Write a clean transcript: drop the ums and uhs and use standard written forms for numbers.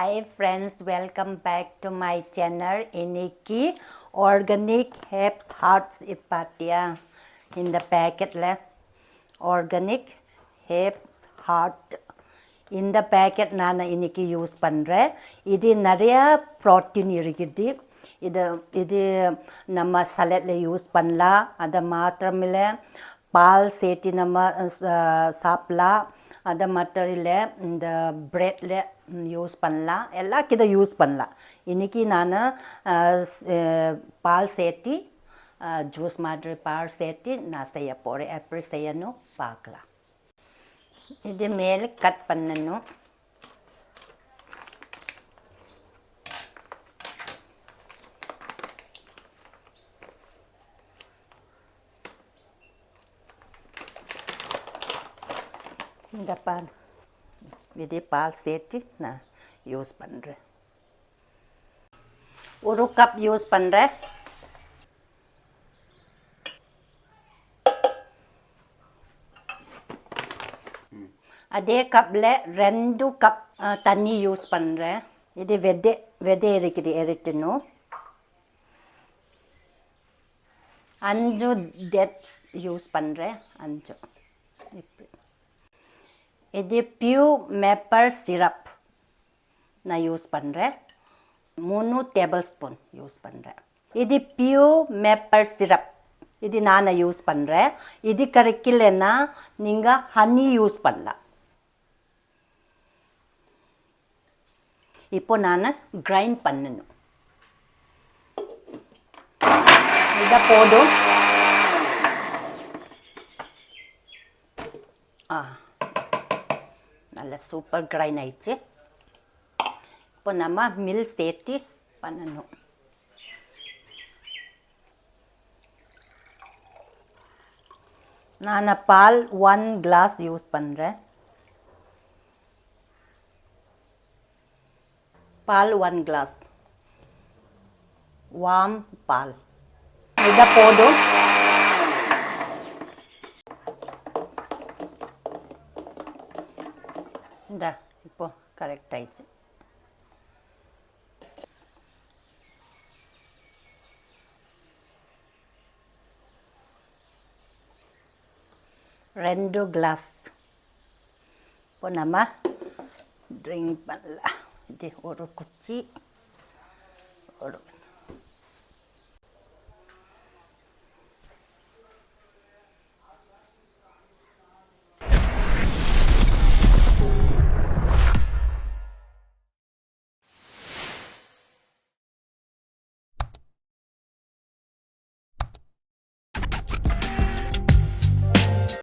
Hi friends, welcome back to my channel. இன்னைக்கு organic herbs hearts பாத்தியா இந்த பேக்கெட்ல organic herbs heart இந்த packet நான் இன்னைக்கு யூஸ் பண்றேன். இது நிறைய புரோட்டீன் இருக்குது. இது நம்ம சலட்ல யூஸ் பண்ணலாம். அது மாத்திரமில்லை பால் சேர்த்து நம்ம சாப்பிடலாம். அது மட்டும் இல்லை இந்த பிரெட்ல யூஸ் பண்ணலாம். எல்லாக்கிட்ட யூஸ் பண்ணலாம். இன்றைக்கி நான் பால் சேர்த்து ஜூஸ் மாதிரி பால் சேர்த்து நான் செய்ய போகிறேன். எப்படி செய்யணும் பார்க்கலாம். இது மேலே கட் பண்ணணும். இந்த பால் இது பால் சேர்த்து நான் யூஸ் பண்ணுறேன். ஒரு கப் யூஸ் பண்ணுறேன். அதே கப்பில் 2 கப் தண்ணி யூஸ் பண்ணுறேன். இது விதை இருக்குது எரிட்டணும். 5 டேட்ஸ் யூஸ் பண்ணுறேன். 5 இப்படி. இது PureMaple Syrup நான் யூஸ் பண்ணுறேன். 3 டேபிள் ஸ்பூன் யூஸ் பண்ணுறேன். இது PureMaple Syrup இது நான் யூஸ் பண்ணுறேன். இது கிடைக்கலன்னா நீங்கள் ஹனி யூஸ் பண்ணலாம். இப்போ நான் கிரைண்ட் பண்ணணும். இதை போதும். நல்ல சூப்பர் கிரைண்ட் ஆயிடுச்சு. இப்போ நம்ம மில் சேர்த்து பண்ணணும். நான் பால் 1 கிளாஸ் யூஸ் பண்ணுறேன். பால் 1 கிளாஸ் வார்ம் பால். இதை போதும். இந்த இப்போ கரெக்ட் ஆயிடுச்சு. ரெண்டு கிளாஸ் இப்போ நம்ம ட்ரிங்க் பண்ணலாம். இது ஒரு குச்சி